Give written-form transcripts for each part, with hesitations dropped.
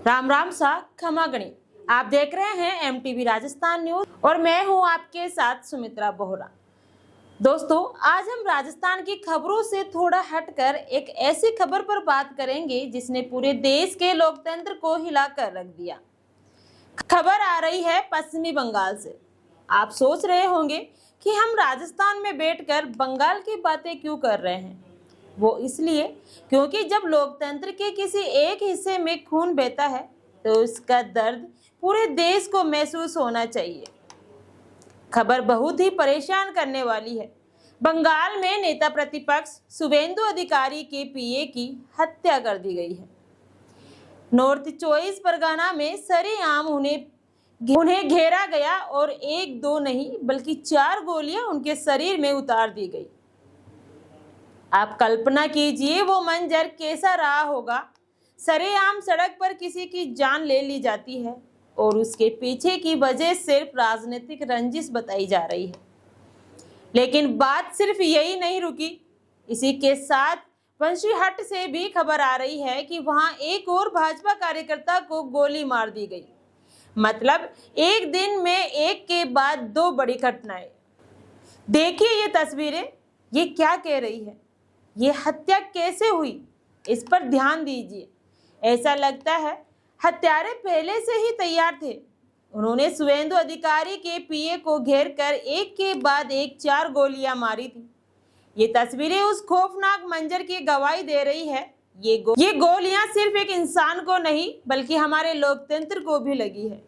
राम राम सा खमा गणी। आप देख रहे हैं एमटीवी राजस्थान न्यूज और मैं हूं आपके साथ सुमित्रा बोहरा। दोस्तों, आज हम राजस्थान की खबरों से थोड़ा हटकर एक ऐसी खबर पर बात करेंगे जिसने पूरे देश के लोकतंत्र को हिलाकर रख दिया। खबर आ रही है पश्चिमी बंगाल से। आप सोच रहे होंगे कि हम राजस्थान में बैठकर बंगाल की बातें क्यों कर रहे हैं। वो इसलिए क्योंकि जब लोकतंत्र के किसी एक हिस्से में खून बहता है तो उसका दर्द पूरे देश को महसूस होना चाहिए। खबर बहुत ही परेशान करने वाली है। बंगाल में नेता प्रतिपक्ष शुवेंदु अधिकारी के पीए की हत्या कर दी गई है। नॉर्थ 24 परगना में सरेआम उन्हें घेरा गया और एक दो नहीं बल्कि 4 गोलियां उनके शरीर में उतार दी गई। आप कल्पना कीजिए वो मंजर कैसा रहा होगा। सरेआम सड़क पर किसी की जान ले ली जाती है और उसके पीछे की वजह सिर्फ राजनीतिक रंजिश बताई जा रही है। लेकिन बात सिर्फ यही नहीं रुकी। इसी के साथ बंशीहट से भी खबर आ रही है कि वहां एक और भाजपा कार्यकर्ता को गोली मार दी गई। मतलब एक दिन में एक के बाद 2 बड़ी घटनाएं। देखिए ये तस्वीरें, ये क्या कह रही है। ये हत्या कैसे हुई, इस पर ध्यान दीजिए। ऐसा लगता है हत्यारे पहले से ही तैयार थे। उन्होंने शुवेंदु अधिकारी के पीए को घेर कर एक के बाद एक 4 गोलियां मारी थी। ये तस्वीरें उस खौफनाक मंजर की गवाही दे रही है। ये गोलियां सिर्फ एक इंसान को नहीं बल्कि हमारे लोकतंत्र को भी लगी है।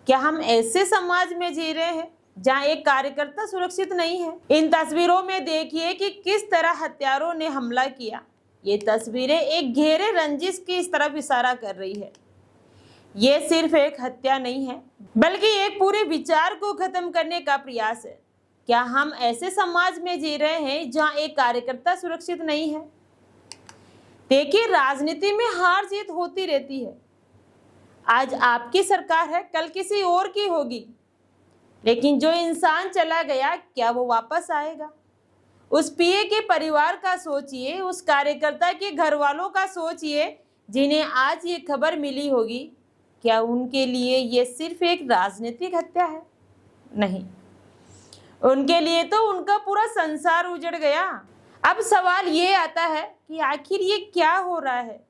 क्या हम ऐसे समाज में जी रहे हैं जहां एक कार्यकर्ता सुरक्षित नहीं है? इन तस्वीरों में देखिए कि किस तरह हत्यारों ने हमला किया। ये तस्वीरें एक गहरे रंजिश की इस तरफ इशारा कर रही है। ये सिर्फ एक हत्या नहीं है बल्कि एक पूरे विचार को खत्म करने का प्रयास है। क्या हम ऐसे समाज में जी रहे हैं जहां एक कार्यकर्ता सुरक्षित नहीं है? देखिए, राजनीति में हार जीत होती रहती है। आज आपकी सरकार है, कल किसी और की होगी। लेकिन जो इंसान चला गया, क्या वो वापस आएगा? उस पीए के परिवार का सोचिए, उस कार्यकर्ता के घर वालों का सोचिए जिन्हें आज ये खबर मिली होगी। क्या उनके लिए ये सिर्फ एक राजनीतिक हत्या है? नहीं, उनके लिए तो उनका पूरा संसार उजड़ गया। अब सवाल ये आता है कि आखिर ये क्या हो रहा है।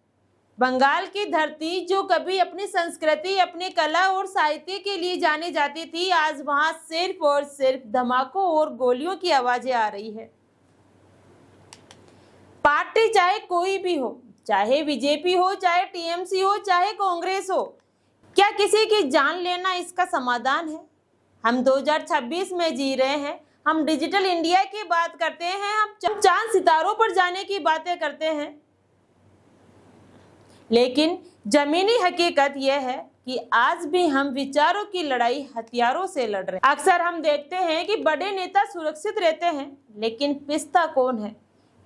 बंगाल की धरती जो कभी अपनी संस्कृति, अपनी कला और साहित्य के लिए जानी जाती थी, आज वहां सिर्फ और सिर्फ धमाकों और गोलियों की आवाजें आ रही है। पार्टी चाहे कोई भी हो, चाहे बीजेपी हो, चाहे टीएमसी हो, चाहे कांग्रेस हो, क्या किसी की जान लेना इसका समाधान है? हम 2026 में जी रहे हैं। हम डिजिटल इंडिया की बात करते हैं, हम चांद सितारों पर जाने की बातें करते हैं। लेकिन जमीनी हकीकत यह है कि आज भी हम विचारों की लड़ाई हथियारों से लड़ रहे हैं। अक्सर हम देखते हैं कि बड़े नेता सुरक्षित रहते हैं, लेकिन पिसता कौन है?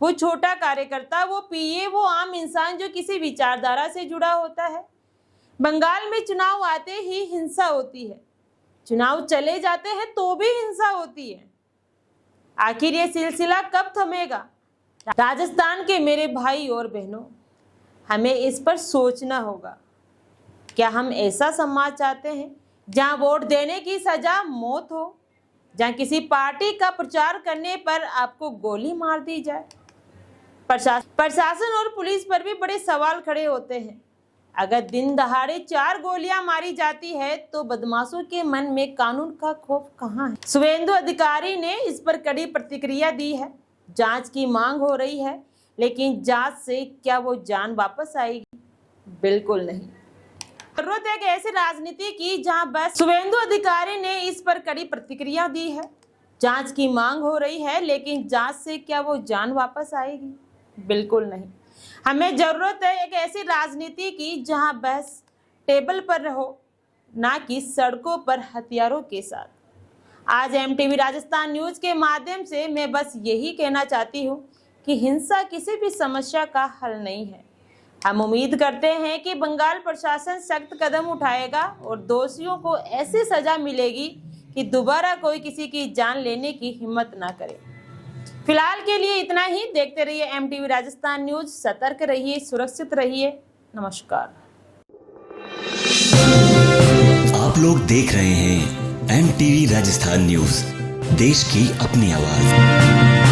वो छोटा कार्यकर्ता, वो पीए, वो आम इंसान जो किसी विचारधारा से जुड़ा होता है। बंगाल में चुनाव आते ही हिंसा होती है, चुनाव चले जाते हैं तो भी हिंसा होती है। आखिर ये सिलसिला कब थमेगा? राजस्थान के मेरे भाई और बहनों, हमें इस पर सोचना होगा। क्या हम ऐसा समाज चाहते हैं जहां वोट देने की सजा मौत हो, जहां किसी पार्टी का प्रचार करने पर आपको गोली मार दी जाए? प्रशासन और पुलिस पर भी बड़े सवाल खड़े होते हैं। अगर दिन दहाड़े 4 गोलियां मारी जाती है तो बदमाशों के मन में कानून का खौफ कहां है? शुवेंदु अधिकारी ने इस पर कड़ी प्रतिक्रिया दी है। जांच की मांग हो रही है, लेकिन जांच से क्या वो जान वापस आएगी? बिल्कुल नहीं। जरूरत है कि ऐसी राजनीति की जहां बस शुवेंदु अधिकारी ने इस पर कड़ी प्रतिक्रिया दी है। जांच की मांग हो रही है, लेकिन जांच से क्या वो जान वापस आएगी? बिल्कुल नहीं। हमें जरूरत है एक ऐसी राजनीति की जहां बस टेबल पर रहो, ना कि सड़कों पर हथियारों के साथ। आज एमटीवी राजस्थान न्यूज के माध्यम से मैं बस यही कहना चाहती हूँ कि हिंसा किसी भी समस्या का हल नहीं है। हम उम्मीद करते हैं कि बंगाल प्रशासन सख्त कदम उठाएगा और दोषियों को ऐसी सजा मिलेगी कि दोबारा कोई किसी की जान लेने की हिम्मत ना करे। फिलहाल के लिए इतना ही। देखते रहिए एमटीवी राजस्थान न्यूज। सतर्क रहिए, सुरक्षित रहिए। नमस्कार। आप लोग देख रहे हैं MTV राजस्थान न्यूज, देश की अपनी आवाज।